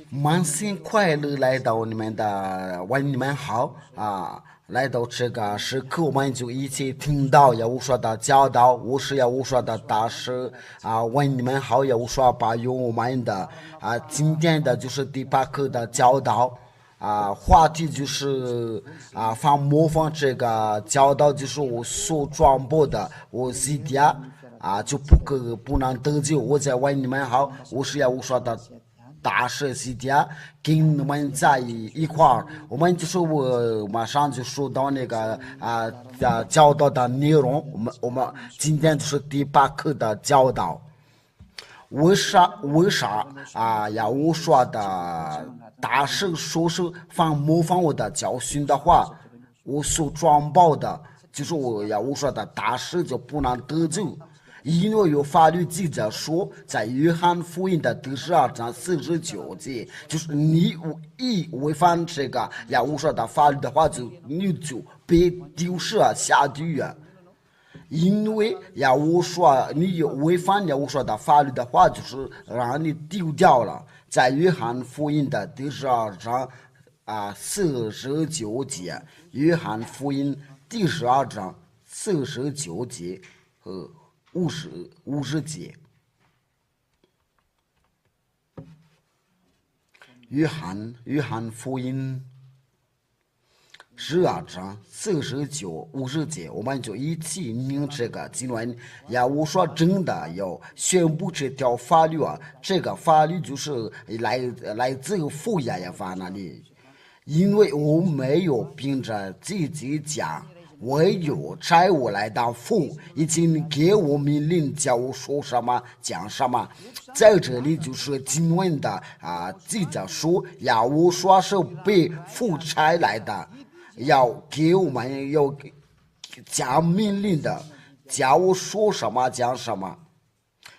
满心快乐来到你们的，问你们好啊！来到这个时刻，我们就一起听到耶稣说的教导，我是耶稣说的大师啊！问你们好，耶稣说把用我们的今天的就是第八课的教导话题就是模仿这个教导，就是我所传播的，我自己就不能得救。我在问你们好，我是耶稣说的。大师西天跟你们在一块儿，我们就是我马上就说到那个教导的内容。我们今天就是第八课的教导。为啥要我说的大师说是模仿我的教训的话，我所传播的就是我说的大师就不能得救。因为有法律记者说，在约翰福音的第12章49节，就是你一违反这个耶稣说的法律的话，你就被丢下地狱。因为耶稣说你违反耶稣说的法律的话，就是让你丢掉了。在约翰福音的第12章49节，约翰福音第12章49节和50节，约翰福音12章49、50节，我们就一起念这个经文。耶稣说真的要宣布这条法律这个法律就是来自父耶和华那里，因为我没有凭着自己讲。唯有差我来的父已经给我命令，叫我说什么讲什么。在这里就是经文的记者说，要我说是被父差来的，要给我们要讲命令的，叫我说什么讲什么。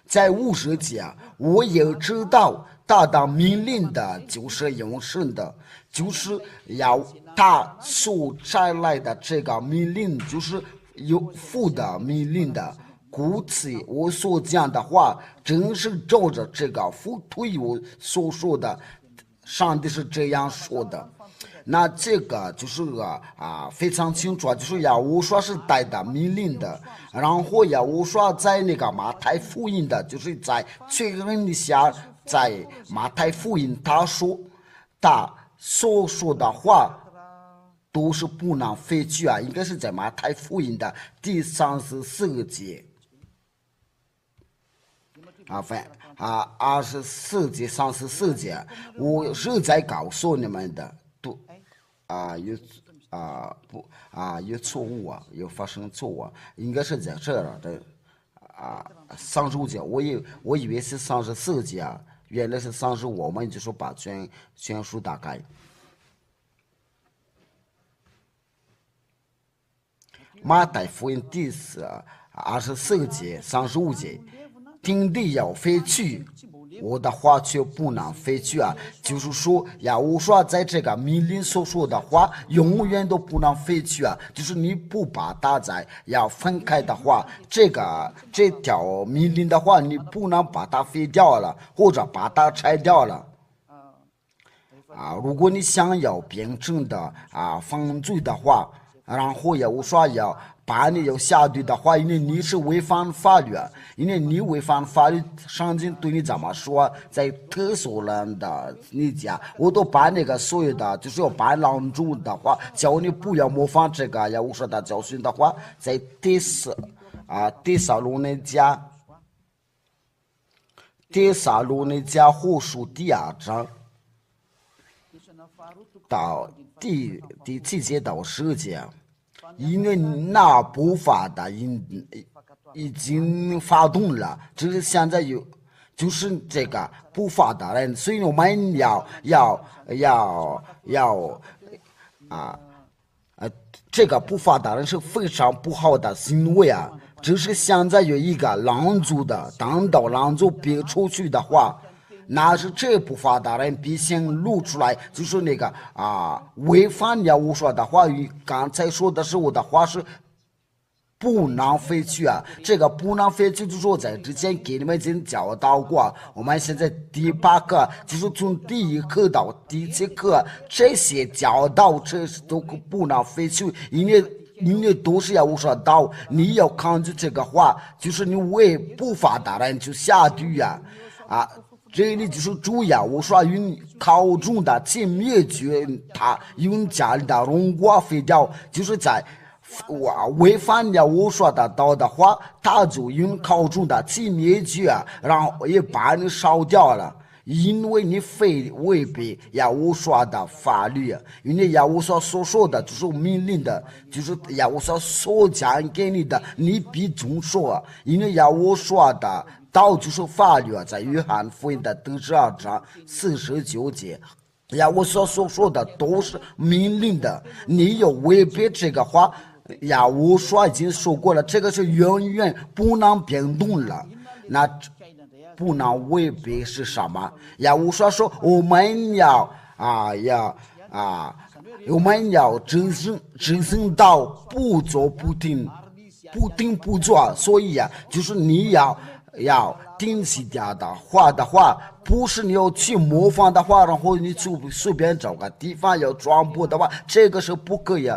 在50节，我也知道他的命令的就是永生的，就是要他所差来的这个命令，就是有父的命令的。故此，我所讲的话，真是照着这个父对我所说的，上帝是这样说的。那这个就是非常清楚，就是耶稣说是带的命令的，然后耶稣说在那个马太福音的，就是在确认一下，在马太福音他说他所说的话都是不能废去应该是在马太福音的第34节24节34节，我是在告诉你们的。有错误有发生错误应该是在这儿的35节，我以为是34节原来是35，我们就说把全书打开。马太福音第24节35节，天地要废去，我的话却不能废去就是说耶稣说在这个命令所说的话永远都不能废去就是你不把它要分开的话，这条命令的话你不能把它废掉了，或者把它拆掉了如果你想要辩证的犯罪的话，然后耶稣说要把你要下罪的话，因为你是违反法律因为你违反法律，上帝对你怎么说？在特殊人的你家，我都把那个所有的就是要把拦住的话，叫你不要模仿这个耶稣说的教训的话，在第撒罗尼迦后书第2章到第7节到10节。因为那不法的已经发动了，只是现在就是这个不法的人，所以我们要这个不法的人是非常不好的行为只是现在有一个拦阻的，等到拦阻别出去的话，那是这不法的人必先露出来，就是那个违反耶稣说的话语。刚才说的是我的话是不能废去啊，这个不能废去就是我在之前给你们已经教导过。我们现在第8课就是从第1课到第7课，这些教导这都不能废去，因为都是要说到，你要抗拒这个话，就是你为不法的人就下地啊。这里就是主要我说用考中的去灭绝他，用家里的荣光废掉，就是在违反了我说的道的话，他就用考中的去灭绝，然后也把你烧掉了。因为你非违背呀我说的法律，因为呀我所说的就是命令的，就是呀我所讲给你的，你必遵守。因为呀我说的道就是法律，在约翰福音的第12章49节。呀我所说的都是命令的，你要违背这个话呀我说已经说过了，这个是永远不能变动了。那不能违背是什么呀？我说我们要我们要真正到不做不听，不听不做。所以就是你要定期的话，不是你要去模仿的话，然后你就随便找个地方要传播的话，这个是不可以。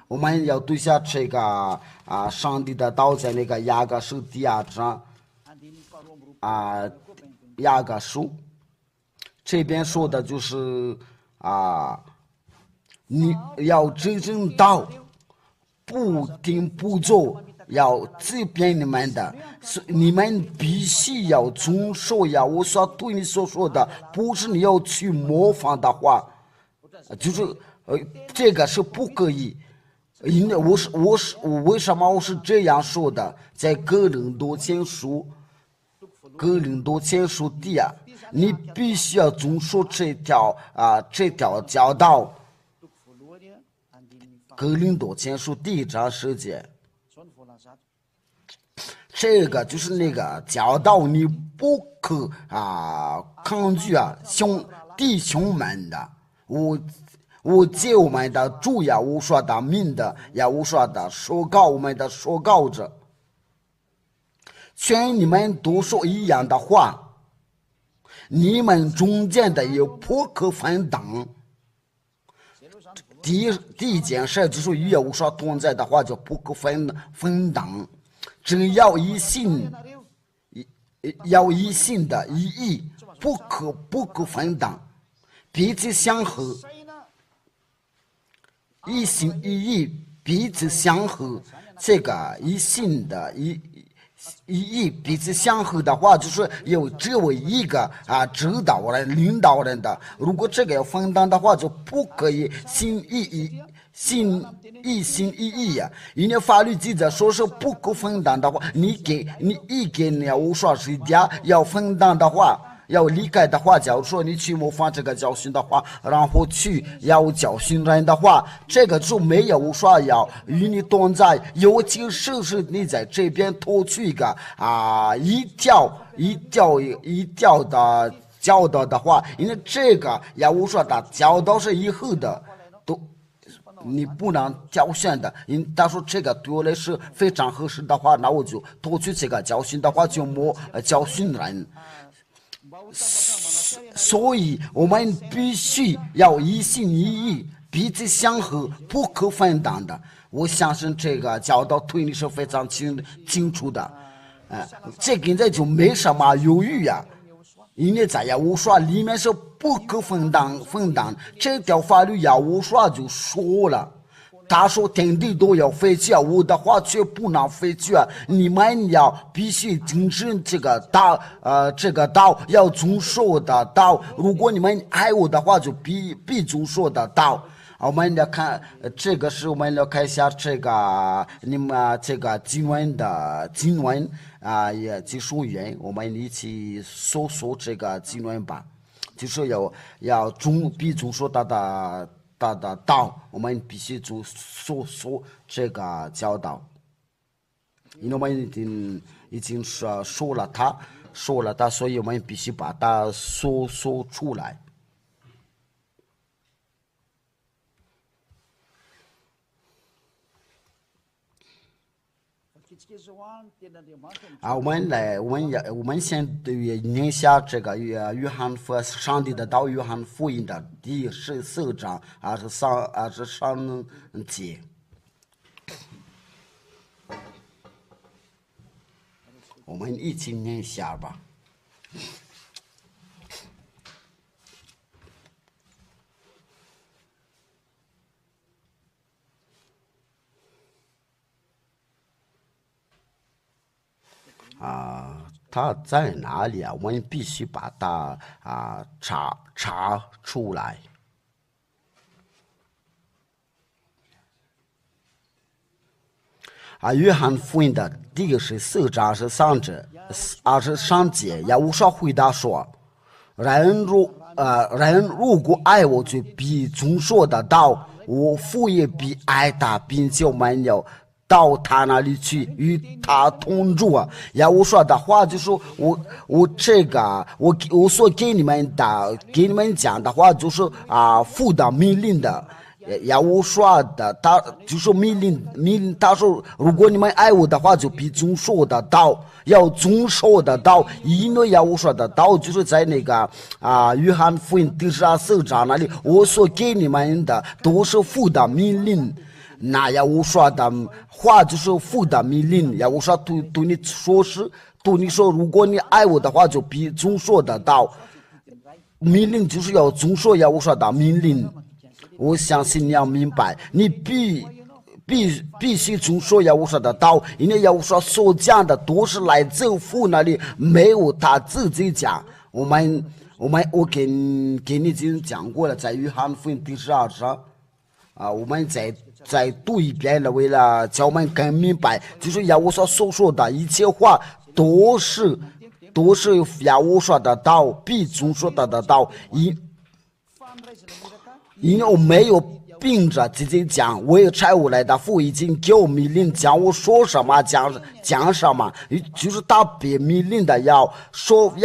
我们要对下这个上帝的道在那个雅各书第2章。雅各书这边说的就是你要真正到不听不做，要这边你们的，你们必须要遵守我所对你所说的，不是你要去模仿的话，就是这个是不可以。因为我为什么我是这样说的？在哥林多前书第2，你必须要遵守这条教导。哥林多前书第1章10节，这个就是那个教导，你不可抗拒弟兄们的。我借我们的主呀，我说的命的呀，我说的说告我们的说告者，劝你们都说一样的话，你们中间的也不可分党。第一件事就是与我说同在的话，就不可分党，只要一心的一意，不可分党，彼此相合。一心一意，彼此相合。这个一心的一意彼此相合的话，就是只有一个指导人、领导人的。如果这个要分担的话，就不可以一心一意因为法律记载说是不可分担的话，你给我说谁家要分担的话。要离开的话，假如说你去模仿这个教训的话，然后去要教训人的话，这个就没有说要与你同在。尤其是你在这边偷去一个一条的教导的话，因为这个要我说的教导是以后的，都你不能挑选的。他说这个对我来说非常合适的话，那我就偷去这个教训的话，就没教训人。所以我们必须要一心一意，彼此相合，不可分担的。我相信这个教导对你是非常清楚的，这现在就没什么犹豫因为在我说里面是不可分担，这条法律我说就说了。他说天地都要废去我的话却不能废去你们要必须谨慎这个道，要遵守的道。如果你们爱我的话，就必遵守的道。我们来看这个是我们来看一下这个你们这个经文也技术员，我们一起搜索这个经文吧，就是要必遵守他的道，我们必须说这个教导，因为我们已经说了他，所以我们必须把它说出来。我们先念一下这个约翰福上帝的道，约翰福音的第14章23节。我们一起念一下吧。它在哪里啊？我们必须把它查出来。约翰福音的第14章23节，耶稣说回答说：“人如果爱我，就必遵守的道，我父也必爱他，并且我们要到他那里去与他同住啊。”耶稣说的话就是我所给你们讲的话就是父的命令的。耶稣说的，他就是命令，他说如果你们爱我的话，就必遵守我的道，要遵守我的道，因为耶稣说的道就是在那个约翰福音第14章那里，我所给你们的都是父的命令。那耶稣说的话就是父的命令。耶稣说对你说，如果你爱我的话，就必遵守的道，命令就是要遵守耶稣说的命令。我相信你要明白，你必须遵守耶稣说的道，因为耶稣说所讲的都是来自父那里，没有他自己讲。我给你已经讲过了，在约翰福音第12章我们再读一遍了，为了叫我们更明白，就是耶稣所说的一切话都是耶稣说的道，必遵守的道。因为我没有凭着自己讲，我也差我来的父已经给我命令，讲我说什么讲什么，就是他别命令的要说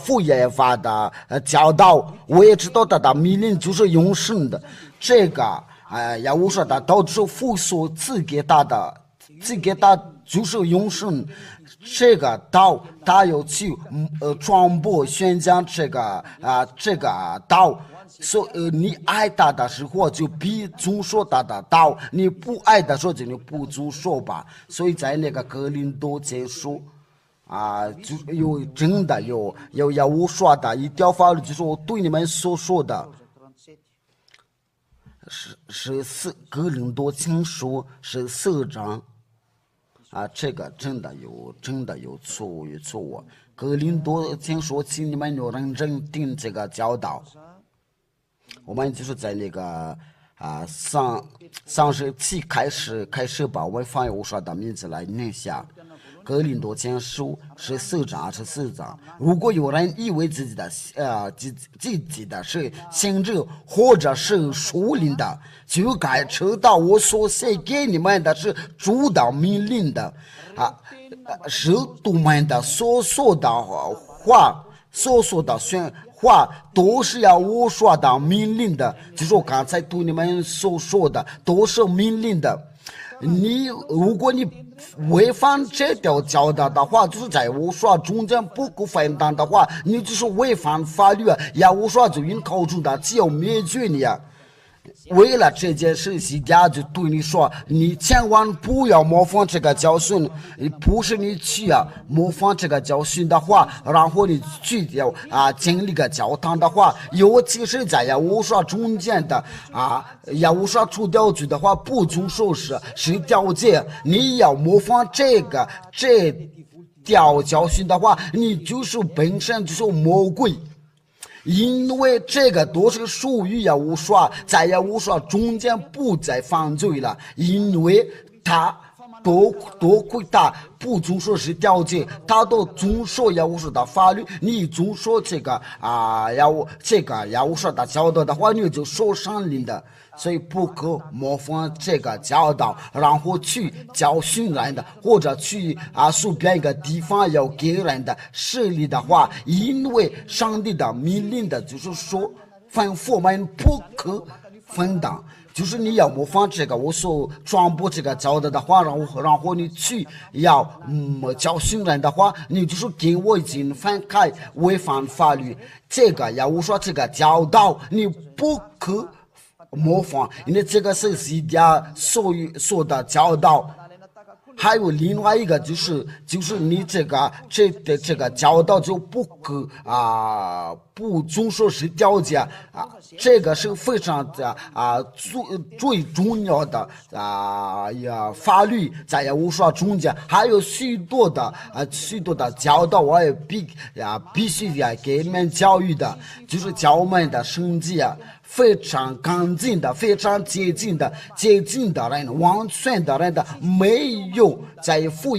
父耶法的教导，我也知道他的命令就是永生的。这个耶稣说的道就是父所赐给他就是永生。这个道他要去传播宣讲这个道。所以你爱他的时候就必遵守他的道，你不爱的时候就你不遵守吧。所以在那个哥林多前书就有真的有耶稣说的一条法律，就是我对你们所说的是哥林多前书14章这个真的有错误。哥林多前书，请你们要认真听这个教导。我们就是在那个37开始吧，我们放耶稣说的名字来念一下。哥林多前书14章24章，如果有人以为自己的是先知或者是属灵的，就该知道我所写给你们的是主的命令的使徒们的所说的话都是要我说的命令的，就是我刚才对你们所说的都是命令的。如果你违反这条教导的话，就是在我说中间不够分担的话，你就是违反法律呀！我说就应靠主的，只要灭绝你啊！为了这件事情，家就对你说，你千万不要模仿这个教训。不是你去模仿这个教训的话，然后你去掉经历个教堂的话，尤其是在我说中间的我说除掉罪的话，不遵守是条件。你要模仿这条教训的话，你就是本身就是魔鬼。因为这个都是属于耶稣说，在耶稣说中间不再犯罪了，因为他多亏他不遵守是条件，他都遵守耶稣说的法律。你遵守这个耶稣说的教导的话，你就受圣灵的。所以不可模仿这个教导，然后去教训人的，或者去随便一个地方要给人的势力的话，因为上帝的命令的就是说吩咐我们不可分担，就是你要模仿这个我所传播这个教导的话，然后你去要教训人的话，你就是跟我已经反开违反法律。这个要我说这个教导你不可模仿，因为这个是西家所的教导。还有另外一个就是你这个教导就不可不遵守是条件这个是非常的最重要的法律在我说中间，还有许多的教导，我也必须要给你们教育的，就是教我们的生计非常干净的，非常洁净的人，完全的人的没有在负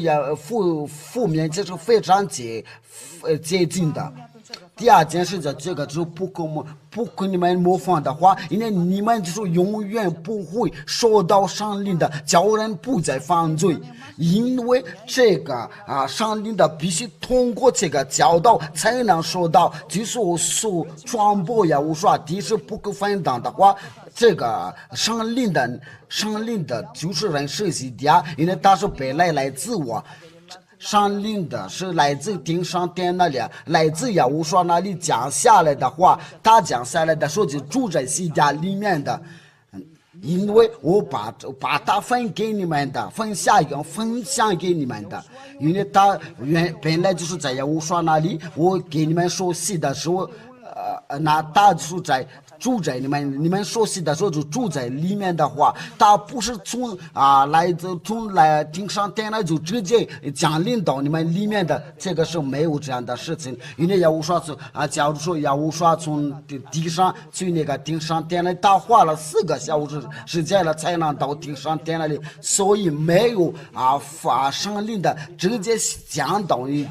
面，这是非常洁净的。第二件事情，这个就是不跟你们模仿的话，因为你们就是永远不会受到上令的，叫人不再犯罪。因为这个上令的必须通过这个教导才能受到，就是我所传播我说第是不可分担的话，这个上令的就是人设计的，因为他是本来自我。上令的是来自顶上天那里，来自我说那里讲下来的话，他讲下来的说就住在西家里面的，因为我把它分给你们的，分享给你们的，因为他本来就是在我说那里，我给你们熟悉的时候，那他就是在。住在你们熟悉的时候就住在里面的话，他不是从顶上天来就直接降临到你们里面的，这个是没有这样的事情。因为要我说假如说要我说从地上去那个顶上天来，他花了4个小时间了才能到顶上天那里，所以没有法上令的直接降到你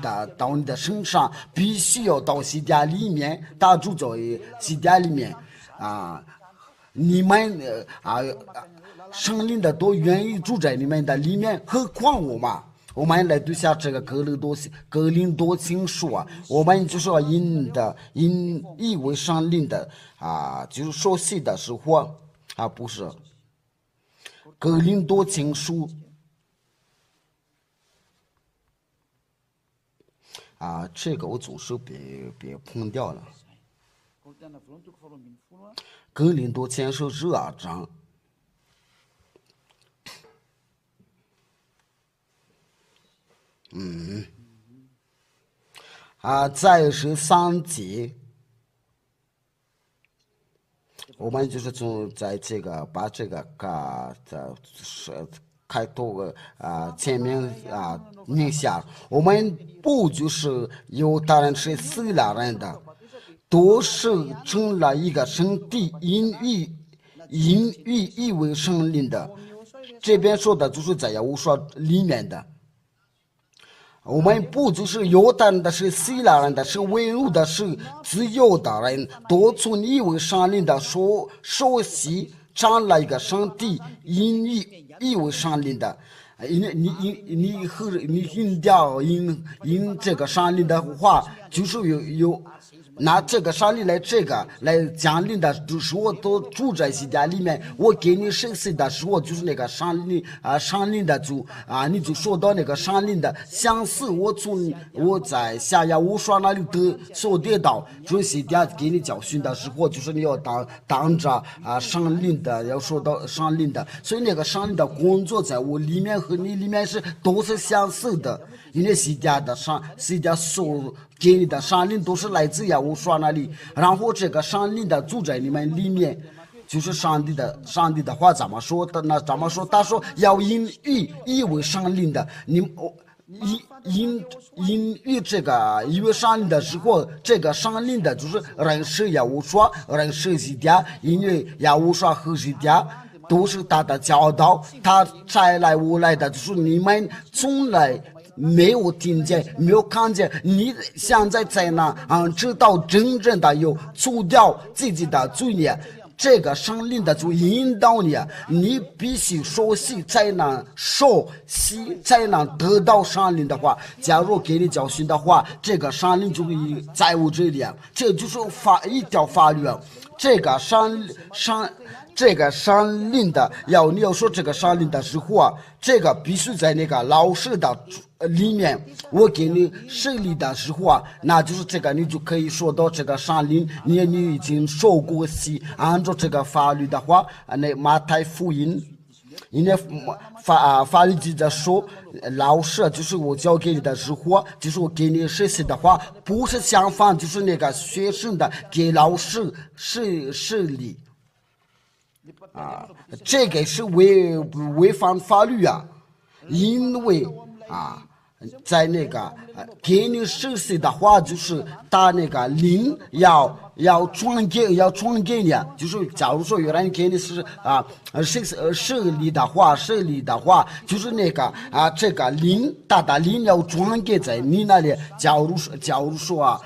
的身上，必须要到西家里面，他住在西家里面。你们上令的都愿意住在你们的里面，何况我们来读下这个格林多经书我们就说因以为上令的就是熟悉的是或不是格林多经书这个我总是别碰掉了。格林多前书12章再是3节，我们就是从在这个把这个开头前面念下，我们不就是犹太人是希腊人的，都是成了一个圣地，因以为圣灵的。这边说的就是在我说里面的。我们不就是犹太人的，是希腊人的，是为奴的，是自由的人，都从以为圣灵的熟悉成了一个圣地，因以为圣灵的。你听掉因这个上令的话，就是有拿这个上令来降临的时候，都住在西家里面。我给你熟悉的时候，就是那个上令的就你就说到那个上令的相似。我在下呀我说那里所得到，就是西家给你教训的时候，就是你要当着上令的，要说到上令的，所以那个上令的工作在我里面和你里面都是相似的。因为西家所给你的上令都是来自我说那里，然后这个上令的住在你们里面，就是上帝的话怎么说的呢？怎么说？他说要以为上令的，因这个因为上令的时候，这个上令的就是认识我说认识西家，因为我说和西家都是他的教导，他才来我来的，就是你们从来没有听见，没有看见，你现在在那知道真正的有除掉自己的罪孽，这个上令的就引导你，你必须熟悉才能熟悉，才能得到上令的话。假如给你教训的话，这个上令就会在我这里，这就是一条法律。这个上令的你要说这个上令的时候啊，这个必须在那个老师的里面，我给你设立的时候啊，那就是这个你就可以说到这个上令，你已经受过洗，按照这个法律的话，那马太福音。因为法律记着说，老师就是我教给你的时候，就是我给你实习的话，不是相反，就是那个学生的给老师设立啊，这个是违反法律啊，因为啊。在那个给你实习的话，就是他那个灵要传给你，就是假如说有人给你是设立的话，就是那个这个灵，他的灵要传给在你那里。假如说啊，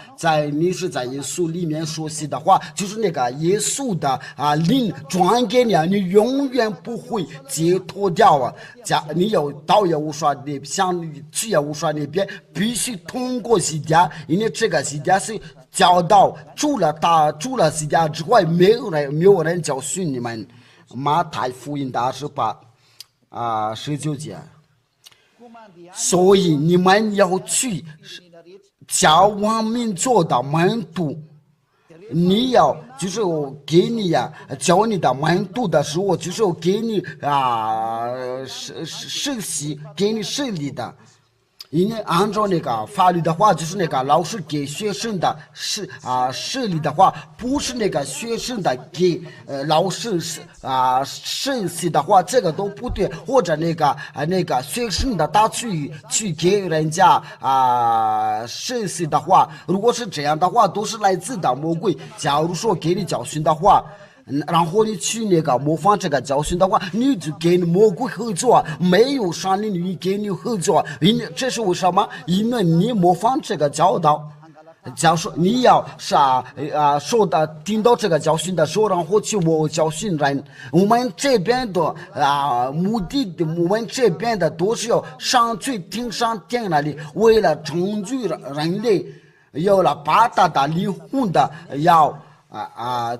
你是在耶稣里面学习的话，就是那个耶稣的灵传给你，你永远不会解脱掉啊。你要到耶和华那像去耶和华那边，必须通过洗家，因为这个洗家是教导除了洗家之外，没有人教训你们。马太福音28 19节，所以你们要去教万民做到门徒。你要就是我给你教你的门徒的时候，就是我给你实习，给你设立的。因为按照那个法律的话，就是那个老师给学生的设立的话，不是那个学生的给老师实习的话，这个都不对。或者那个学生的他去给人家实习的话，如果是这样的话，都是来自的魔鬼。假如说给你教训的话，然后你去那个模仿这个教训的话，你就跟魔鬼合作，没有上帝你跟你合作，这是为什么？因为你模仿这个教导。假如说你要说的听到这个教训的时候，然后去我教训人，我们这边的目的的，我们这边的都是要上去听上天那里，为了拯救人类，有了八大的灵魂的要。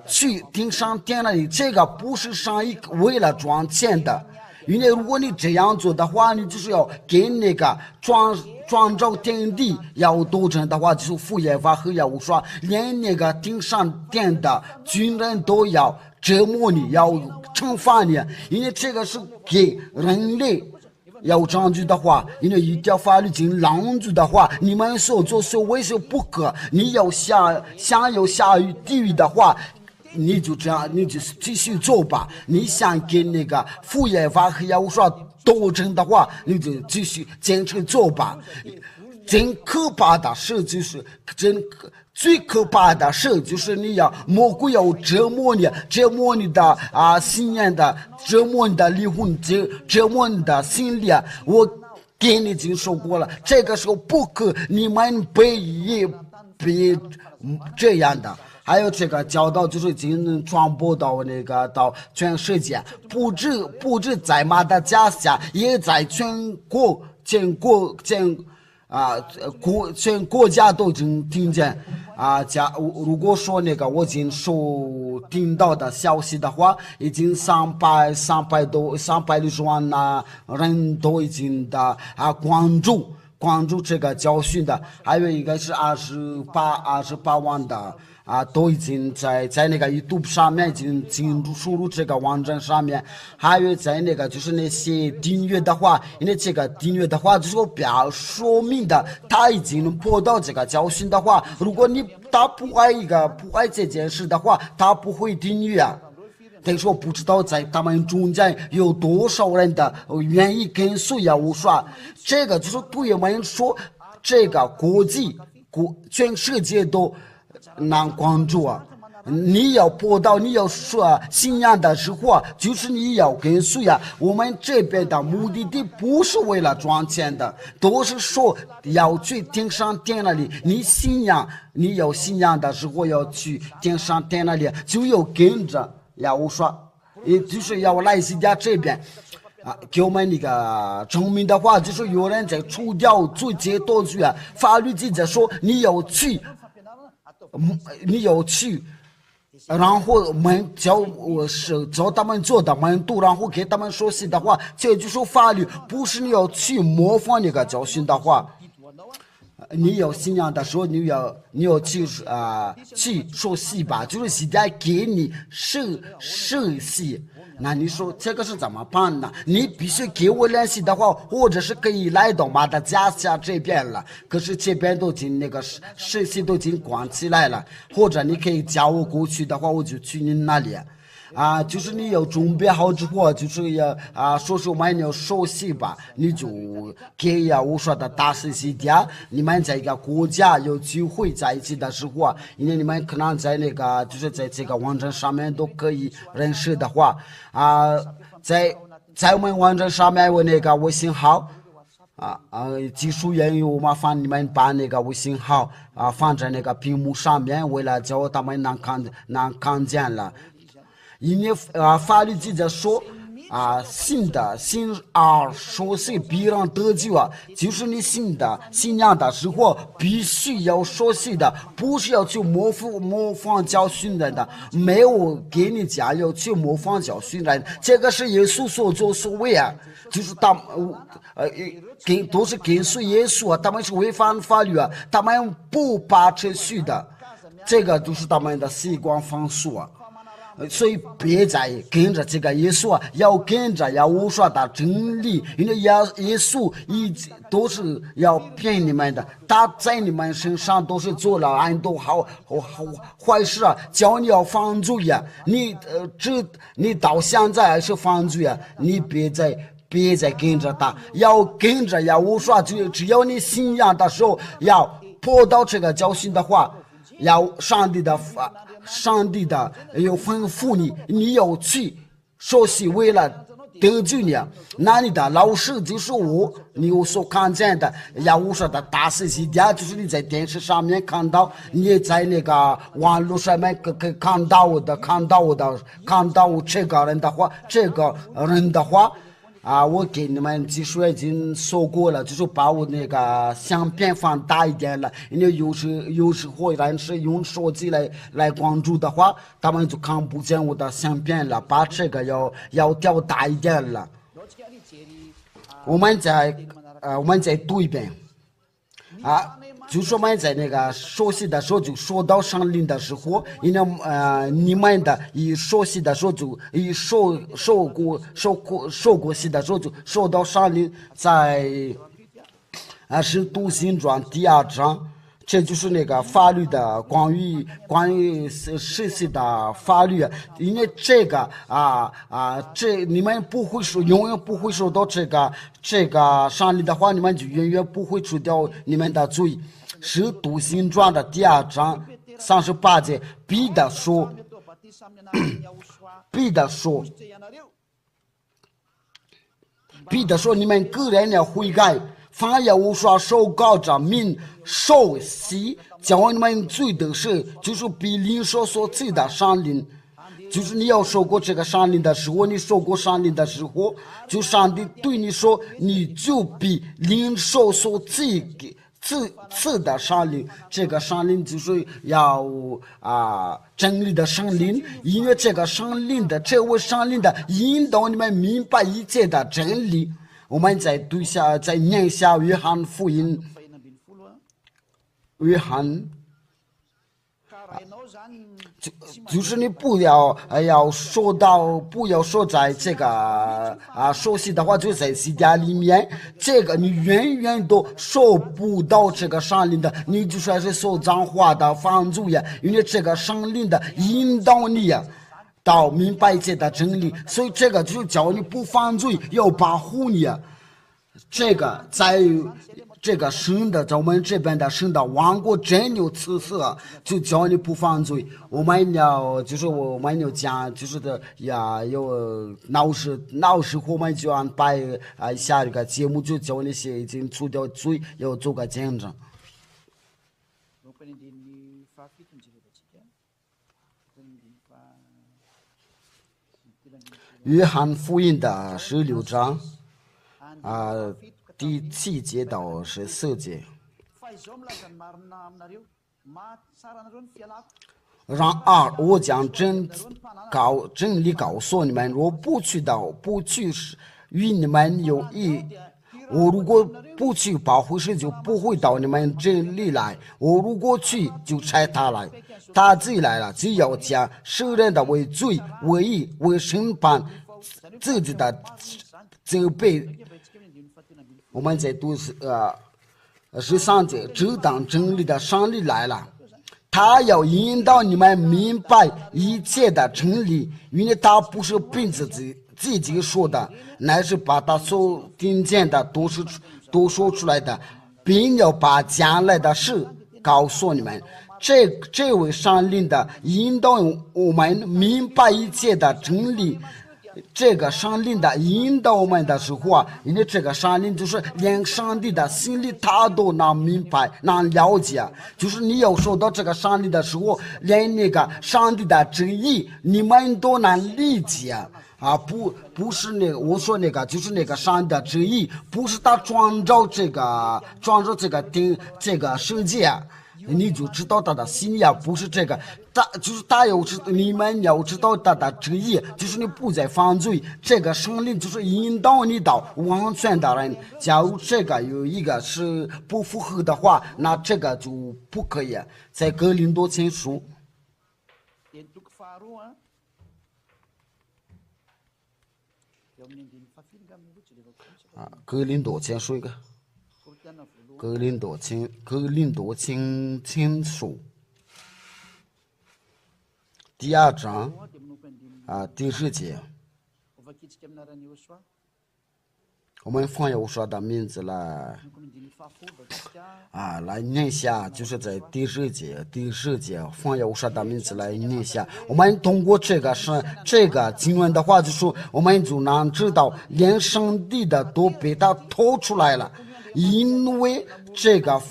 去听上天那里，这个不是上一为了赚钱的，因为如果你这样做的话，你就是要跟那个创造天地要斗争的话，就是福耶法和耶和华，连那个听上天的军人都要折磨你，要惩罚你，因为这个是给人类。要证据的话，因为一条法律经拦住的话，你们所做所为是不可。你要想要下于地狱的话，你就这样，你就继续做吧。你想跟那个福耶法和耶和华斗争的话，你就继续坚持做吧。真可怕的事就是最可怕的事就是魔鬼要折磨你的信念的，折磨你的灵魂，折磨你的心理。我给你已经说过了，这个时候不可你们别这样的。还有这个教导就是已经传播到到全世界，不止在马达加斯加，也在全国家都已经听见如果说我已经听到的消息的话，已经360万人都已经关注这个教训的，还有一个是28万的都已经在那个 YouTube 上面已经进入输入这个网站上面，还有在就是那些订阅的话，因为这个订阅的话就是说明的他已经播到这个教训的话，如果他不爱这件事的话，他不会订阅啊。等于说不知道在他们中间有多少人的愿意跟随耶和华，这个就是对我们说，这个全世界都难关注啊。你要播到，你要说信仰的时候，就是你要跟随啊。我们这边的目的地不是为了赚钱的，都是说要去天上天那里。你有信仰的时候要去天上天那里，就要跟着耶和华，也就是要来西家这边给我们证明的话，就是有人在除掉罪戒多罪法律记者说你要去然后我们教他们做的门徒，然后给他们说信的话，这就是法律，不是你要去模仿那个教训的话。你有信仰的时候，你要去去说戏吧，就是现在给你受戏。那你说这个是怎么办呢？你必须给我联系的话，或者是可以来到马达加斯加这边了，可是这边都已经那个受戏都已经关起来了，或者你可以叫我过去的话，我就去你那里。就是你要准备好之后，就是要说我们要熟悉吧，你就给我说的大事情点，你们在一个国家有聚会在一起的时候，因为你们可能在那个就是在这个网站上面都可以认识的话，在我们网站上面有那个微信号。技术人员麻烦你们把那个微信号放在那个屏幕上面，为了叫他们能看见了。因为法律记着说信说是必然得救就是你信仰的时候必须要说是的，不是要去模仿教训人的，没有给你讲要去模仿教训人，这个是耶稣所作所为就是都是跟随耶稣他们是违反法律他们不把持序的，这个就是他们的习惯方式所以别再跟着这个耶稣要跟着要无说的真理，因为耶稣都是要骗你们的，他在你们身上都是做了很多坏事叫你要犯罪你到现在还是犯罪你别再跟着他，要跟着要无说，只要你信仰的时候要破到这个教训的话，要上帝的要吩咐你要去说是为了得救你那你的老师就是你有所看见的要我说的大事情就是你在电视上面看到，你也在那个网络上面看到这个人的话我给你们技术已经说过了，就是把我那个相片放大一点了，因为有时候人是用手机来关注的话，他们就看不见我的相片了，把这个要调大一点了。我们再读一遍就是我们在那个熟悉的时候就说到上灵的时候，因为你们的一熟悉的时候就一受过习的时候就说到上灵，在使徒行传第2章，这就是那个法律的关于实习的法律，因为这个你们不会永远不会说到这个上灵的话，你们就永远不会除掉你们的罪。使徒行传的第2章38节，彼得说，你们个人要悔改，凡要无说受告着民受洗，叫你们罪的事，就是比灵所赐的上灵。就是你要受过这个上灵的时候，你受过上灵的时候，就上帝对你说，你就比灵所赐的上灵，这个上灵就是要真理的上灵，因为这个上灵的这位上灵的引导你们明白一切的真理。我们再念一下约翰福音，约翰。就是你不要说在这个熟悉的话，就在西家里面，这个你远远都受不到这个上灵的，你就说是说脏话的犯罪因为这个上灵的引导你到明白一切的真理，所以这个就叫你不犯罪，要保护你这个在这个神的，在我们这边的神的王国真有慈色，就叫你不犯罪。我们要讲，就是的有闹事我们就安排下一个节目，就叫那些已经除掉罪，要做个见证。约翰福音的16章第7节到14节。我将真理告诉你们，若不去与你们有益。我如果不去保护时，就不会到你们这里来。我如果去，就差他来。他自己来了，就要将世人的为罪、为义、为审判自己的责备。我们在读13节，只当真理的上帝来了。他要引导你们明白一切的真理，因为他不是凭自己说的，乃是把他所听见的都说出来的，并要把将来的事告诉你们。这位上帝的引导我们明白一切的真理。这个上帝的引导我们的时候啊，因为这个上帝就是连上帝的心里他都能明白能了解，就是你要说到这个上帝的时候，连那个上帝的旨意你们都能理解啊。不是那个我说那个就是那个上帝的旨意，不是他创造这个世界，你就知道他的心呀，不是这个。你们要知道他的旨意，就是你不再犯罪。这个圣灵就是引导你到完全的人。假如这个有一个是不符合的话，那这个就不可以。在哥林多前书，哥林多前书一个，哥林多前书。第2章第10节，我们放耶和华的名字来念一下，就是在第10节放耶和华的名字来念一下。我们通过这个经文的话，就是我们就能知道，连上帝的都被他偷出来了。因为这个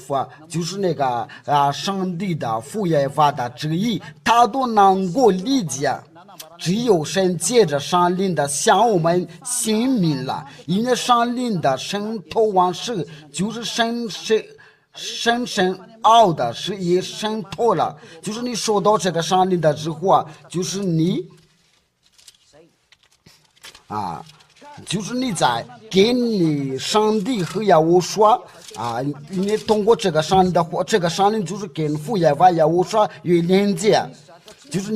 就是那个上帝的父耶和华的旨意，他都能够理解。只有神借着上灵的向我们显明了，因为上灵的神透往事，就是深奥的是也渗透了。就是你说到这个上灵的之后啊，就是你就是你在跟你上帝和耶和华你通过这个上帝的话，这个上帝就是跟父耶和华耶和华有连接。就是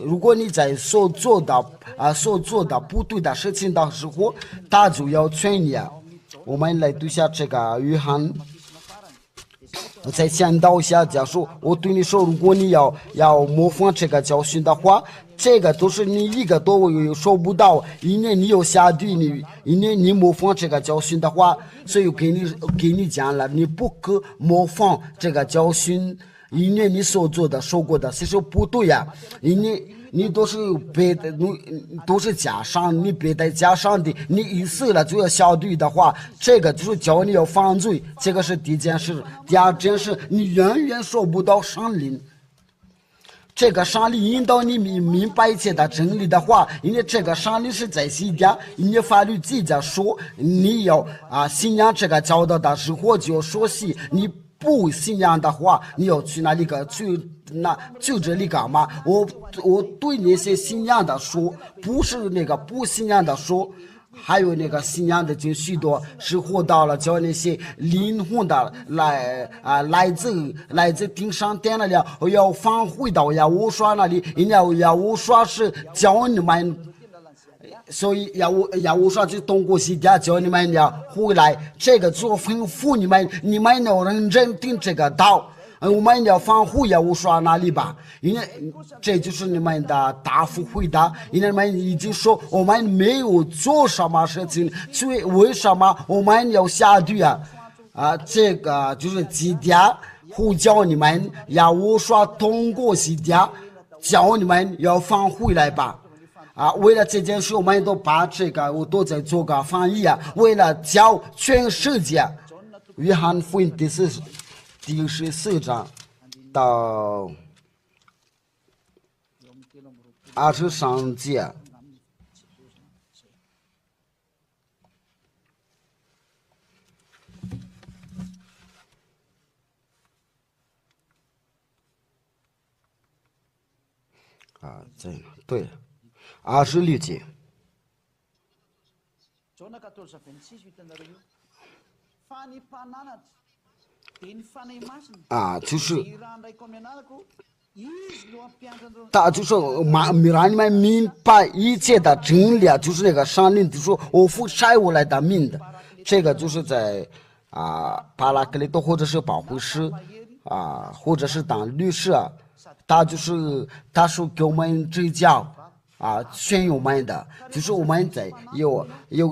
如果你在所做的不对的事情的时候，他就要劝你。我们来读下这个约翰，我再先导一下假说，我对你说，如果你要模仿这个教训的话，这个都是你一个都说不到，因为你有下对因为你模仿这个教训的话，所以给你讲了，你不可模仿这个教训。因为你所做的说过的其实不对呀，因为你都是假上，你别再假上的，你一死了就要消对的话，这个就是教你要犯罪，这个是第一件事。第二件事，你远远说不到上灵。这个上帝引导你明白一切的真理的话，因为这个上帝是在西家，因为法律记着说，你要信仰这个教导的时候就要说起你。不信仰的话，你要去哪里就这里干嘛？我对那些信仰的说，不是那个不信仰的说，还有那个信仰的就许多是活到了叫那些灵魂的来自顶上天了，要返回到耶和华那里，因为耶和华是教你们。所以耶和华就通过西家叫你们要回来，这个就吩咐你们要认真听这个道，我们要返回耶和华那里吧。因为这就是你们的答复回答，因为你们已经说我们没有做什么事情，所以为什么我们要下地这个就是基家呼叫你们耶和华通过西家叫你们要返回来吧。为了这件事，我们都把这个我都在做个翻译为了教全世界。约翰福音第14章到23节。这样对，26节。就是他就是让你们明白一切的真理，就是那个上令就说我付晒我来的命的，这个就是在巴拉克利多或者是保护师或者是当律师他是给我们指教劝我们的，就是我们在有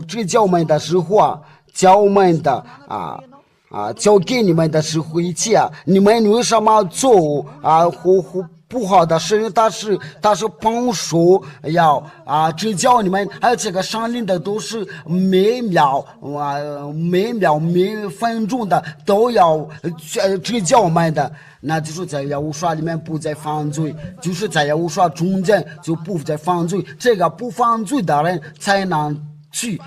指教我们的时候教我们的交给你们的是回去你们为什么做不好的事？他是帮手要指教你们，还有这个上令的都是每分钟的都要指教我们的。那就是在耶和华里面不再犯罪，就是在耶和华中间就不再犯罪，这个不犯罪的人才能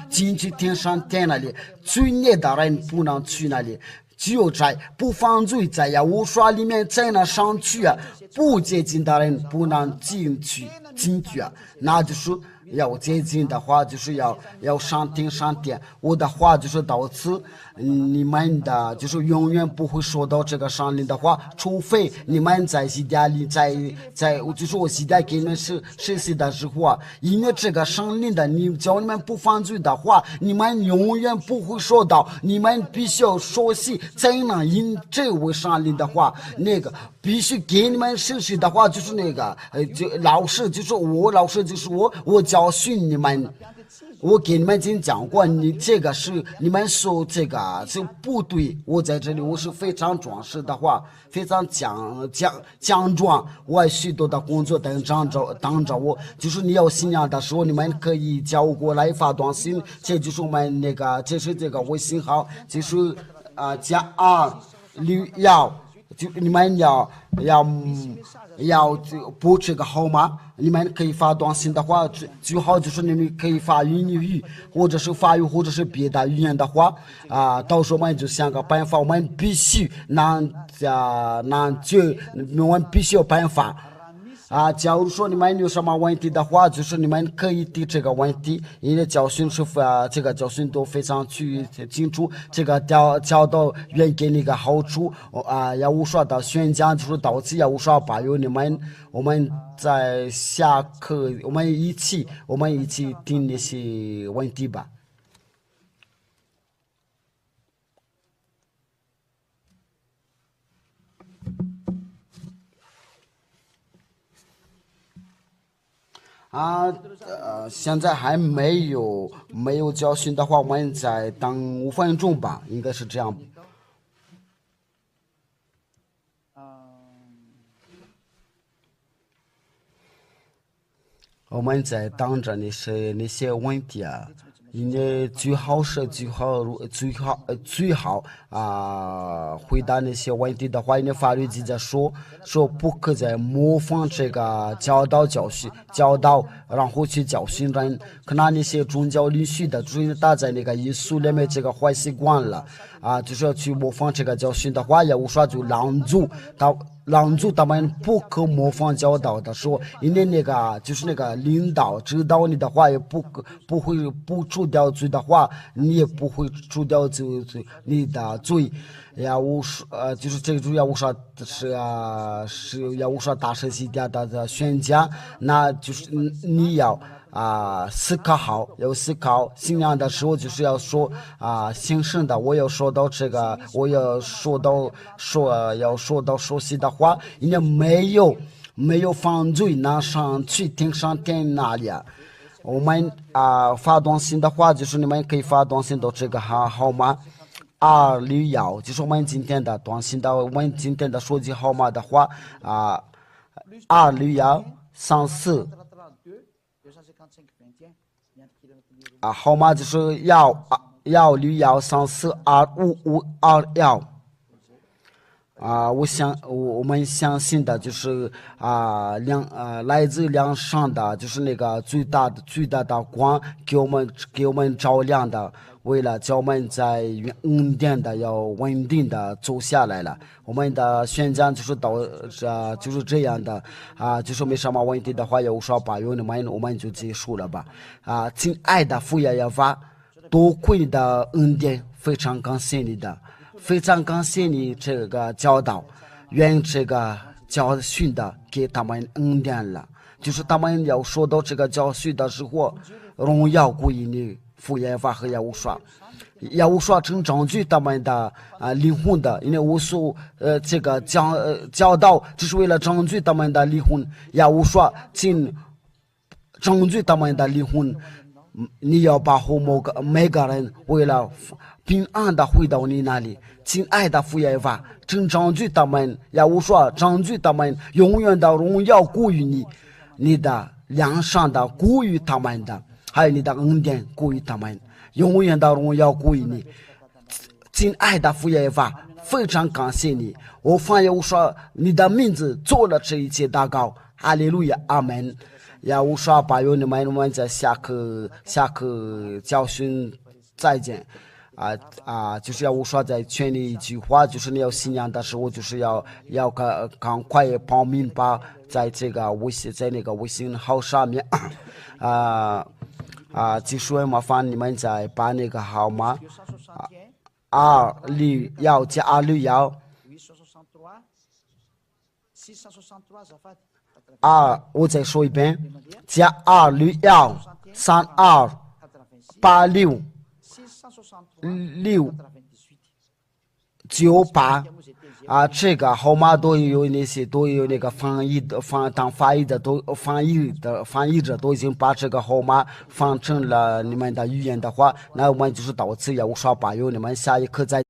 进去天上天那里，罪孽的人不能去那里，只有在不犯罪在耶和华里面才能上去不接近的人不能进去那就是要接近的话就是要上天。我的话就是到此，你们的就是永远不会说到这个上令的话，除非你们在西家里在就是我西家给你们实习的时候因为这个上令的你叫你们不犯罪的话，你们永远不会说到，你们必须要熟悉才能因这位上令的话，那个必须给你们实习的话就是那个老师就是我教训你们，我给你们已经讲过，你这个是你们说这个是不对，我在这里我是非常壮实的话，非常强壮，我有许多的工作等着我，就是你要信仰的时候，你们可以叫我过来发短信，这就是我们那个这是这个微信号，就是加261，就你们要拨这个号码，你们可以发短信的话，最好就是你们可以发英语或者是法语或者是别的语言的话到时候我们就想个办法，我们必须我们必须有办法假如说你们有什么问题的话，就是你们可以提这个问题，因为教训是这个教训都非常清楚，这个教导愿给你个好处要无说的宣讲，就是到此要无说保佑你们。我们在下课，我们一起听那些问题吧。现在还没有教训的话，我们再等5分钟吧，应该是这样。我们在等着那些问题因为最好回答那些问题的话，因为法律记者说不可再模仿这个教导然后去教训人，可能那些宗教领袖的就是打在那个耶稣里面这个坏习惯了就是要去模仿这个教训的话，也无法就拦住他们不可模仿教导的时候，因为那个就是那个领导指导你的话，也不会不除掉罪的话，你也不会除掉你的罪。就是这个主要无啥是要无啥大声西点的宣讲，那就是你要思考信仰的时候，就是要说心声的，我要说到这个，我要说到熟悉的话，因为没有犯罪能上去天上天那里我们发短信的话，就是你们可以发短信到这个号码261，就是我们今天的短信的，我们今天的手机号码的话26134号码就是161342551我们相信的就是来自梁上的就是那个最大的光给我们照亮的，为了叫我们在恩典的要稳定的走下来了。我们的宣讲就是就是这样的就是没什么问题的话，有说把用我们就结束了吧。亲爱的父爷爷法，多亏你的恩典，非常感谢你的，非常感谢你这个教导，愿这个教训的给他们恩典了。就是他们要说到这个教训的时候，荣耀归于你父爷法和耶和华。耶和华正占据他们的灵魂的，因为无数这个教导只是为了占据他们的灵魂。耶和华请占据他们的灵魂，你要保护每个人，为了平安的回到你那里。亲爱的父爷法，正占据他们，耶和华占据他们，永远的荣耀归于你。你的良善的归于他们的，还有你的恩典归于他们，永远的荣耀归于你。亲爱的父爷法，非常感谢你，我反耶和华你的名字做了这一切祷告，哈利路亚，阿门。耶和华保佑你们，我们在下课教训再见。就是要我说在劝你一句话，就是你要信仰的时候，就是要赶快报名吧，在这个那个微信号上面就是麻烦你们再把那个号码261加261我再说一遍，加261328698这个号码都有那个翻译者都已经把这个号码翻成了你们的语言的话，那我们就是到此要说吧，有你们下一课再